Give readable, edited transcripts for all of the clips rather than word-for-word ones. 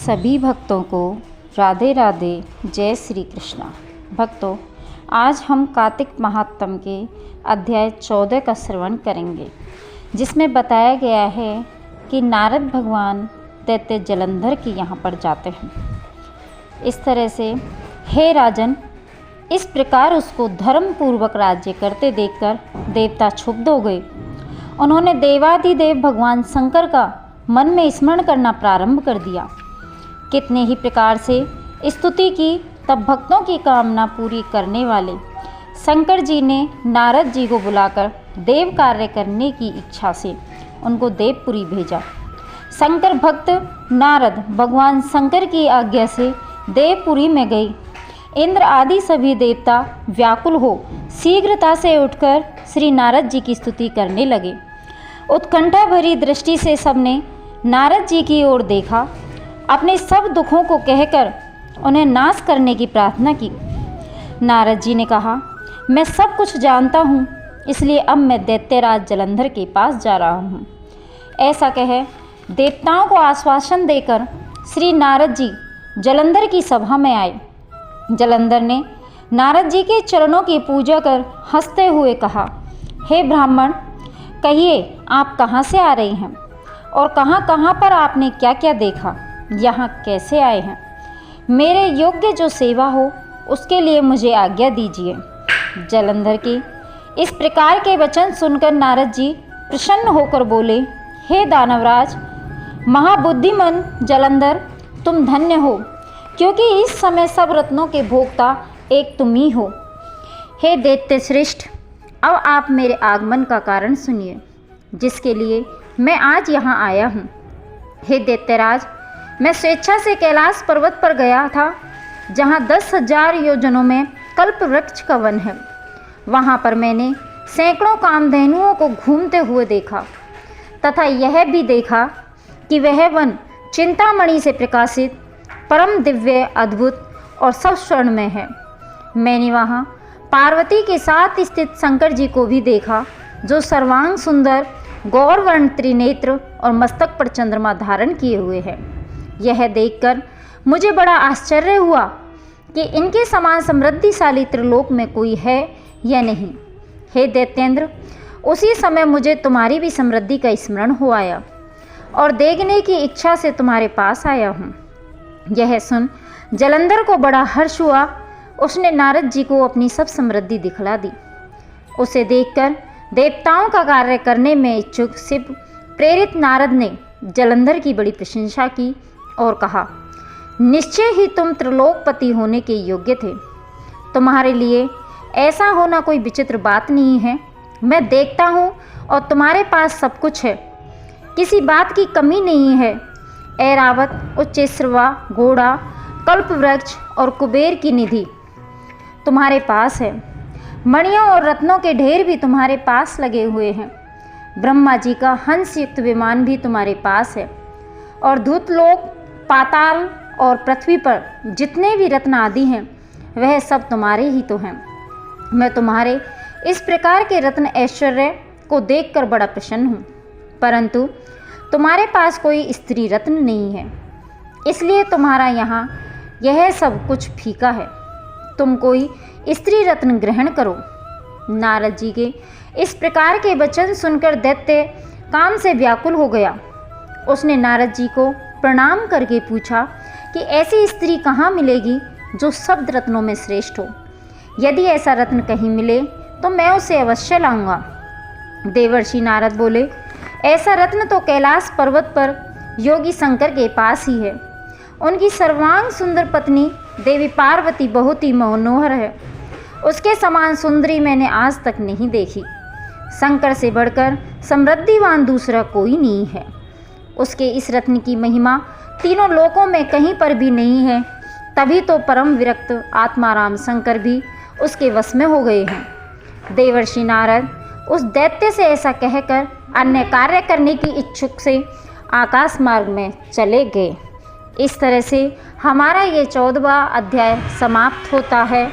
सभी भक्तों को राधे राधे, जय श्री कृष्णा। भक्तों, आज हम कार्तिक महात्म के अध्याय 14 का श्रवण करेंगे, जिसमें बताया गया है कि नारद भगवान दैत्य जलंधर के यहाँ पर जाते हैं। इस तरह से, हे राजन, इस प्रकार उसको धर्मपूर्वक राज्य करते देखकर देवता क्षुब्ध हो गए। उन्होंने देवादिदेव भगवान शंकर का मन में स्मरण करना प्रारंभ कर दिया। कितने ही प्रकार से स्तुति की, तब भक्तों की कामना पूरी करने वाले शंकर जी ने नारद जी को बुलाकर देव कार्य करने की इच्छा से उनको देवपुरी भेजा। शंकर भक्त नारद भगवान शंकर की आज्ञा से देवपुरी में गए। इंद्र आदि सभी देवता व्याकुल हो शीघ्रता से उठकर श्री नारद जी की स्तुति करने लगे। उत्कंठा भरी दृष्टि से सबने नारद जी की ओर देखा। अपने सब दुखों को कहकर उन्हें नाश करने की प्रार्थना की। नारद जी ने कहा, मैं सब कुछ जानता हूँ, इसलिए अब मैं दैत्यराज जलंधर के पास जा रहा हूँ। ऐसा कह देवताओं को आश्वासन देकर श्री नारद जी जलंधर की सभा में आए। जलंधर ने नारद जी के चरणों की पूजा कर हंसते हुए कहा, हे ब्राह्मण, कहिए आप कहाँ से आ रहे हैं और कहाँ कहाँ पर आपने क्या क्या देखा, यहाँ कैसे आए हैं? मेरे योग्य जो सेवा हो उसके लिए मुझे आज्ञा दीजिए। जलंधर के इस प्रकार के वचन सुनकर नारद जी प्रसन्न होकर बोले, हे दानवराज, महाबुद्धिमान जलंधर, तुम धन्य हो, क्योंकि इस समय सब रत्नों के भोक्ता एक तुम ही हो। हे दैत्य श्रेष्ठ, अब आप मेरे आगमन का कारण सुनिए, जिसके लिए मैं आज यहाँ आया हूँ। हे दैत्यराज, मैं स्वेच्छा से कैलाश पर्वत पर गया था, जहाँ 10,000 योजनों में कल्प वृक्ष का वन है। वहाँ पर मैंने सैकड़ों कामधेनुओं को घूमते हुए देखा, तथा यह भी देखा कि वह वन चिंतामणि से प्रकाशित परम दिव्य, अद्भुत और सब स्वर्णमय है। मैंने वहाँ पार्वती के साथ स्थित शंकर जी को भी देखा, जो सर्वांग सुंदर, गौरवर्ण त्रिनेत्र और मस्तक पर चंद्रमा धारण किए हुए हैं। यह देखकर मुझे बड़ा आश्चर्य हुआ कि इनके समान समृद्धिशाली त्रिलोक में कोई है या नहीं। हे दैत्येंद्र, उसी समय मुझे तुम्हारी भी समृद्धि का स्मरण हो आया और देखने की इच्छा से तुम्हारे पास आया हूँ। यह सुन जलंधर को बड़ा हर्ष हुआ। उसने नारद जी को अपनी सब समृद्धि दिखला दी। उसे देखकर देवताओं का कार्य करने में इच्छुक शिव प्रेरित नारद ने जलंधर की बड़ी प्रशंसा की और कहा, निश्चय ही तुम त्रिलोकपति होने के योग्य थे। तुम्हारे लिए ऐसा होना कोई विचित्र बात नहीं है। मैं देखता हूँ और तुम्हारे पास सब कुछ है, किसी बात की कमी नहीं है। ऐरावत, उच्चैश्रवा, घोड़ा, कल्पवृक्ष और कुबेर की निधि तुम्हारे पास है। मणियों और रत्नों के ढेर भी तुम्हारे पास लगे हुए हैं। ब्रह्मा जी का हंस युक्त विमान भी तुम्हारे पास है, और धूतलोक, पाताल और पृथ्वी पर जितने भी रत्न आदि हैं, वह सब तुम्हारे ही तो हैं। मैं तुम्हारे इस प्रकार के रत्न ऐश्वर्य को देखकर बड़ा प्रसन्न हूँ, परंतु तुम्हारे पास कोई स्त्री रत्न नहीं है, इसलिए तुम्हारा यहाँ यह सब कुछ फीका है। तुम कोई स्त्री रत्न ग्रहण करो। नारद जी के इस प्रकार के वचन सुनकर दैत्य काम से व्याकुल हो गया। उसने नारद जी को प्रणाम करके पूछा कि ऐसी स्त्री कहाँ मिलेगी जो सब रत्नों में श्रेष्ठ हो। यदि ऐसा रत्न कहीं मिले तो मैं उसे अवश्य लाऊंगा। देवर्षि नारद बोले, ऐसा रत्न तो कैलाश पर्वत पर योगी शंकर के पास ही है। उनकी सर्वांग सुंदर पत्नी देवी पार्वती बहुत ही मनोहर है। उसके समान सुंदरी मैंने आज तक नहीं देखी। शंकर से बढ़कर समृद्धिवान दूसरा कोई नहीं है। उसके इस रत्न की महिमा तीनों लोकों में कहीं पर भी नहीं है। तभी तो परम विरक्त आत्माराम शंकर भी उसके वश में हो गए हैं। देवर्षि नारद उस दैत्य से ऐसा कहकर अन्य कार्य करने की इच्छुक से आकाश मार्ग में चले गए। इस तरह से हमारा ये 14वां अध्याय समाप्त होता है।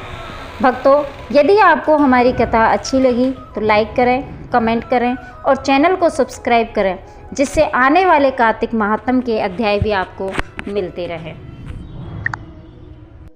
भक्तों, यदि आपको हमारी कथा अच्छी लगी तो लाइक करें, कमेंट करें और चैनल को सब्सक्राइब करें, जिससे आने वाले कार्तिक महात्म के अध्याय भी आपको मिलते रहें।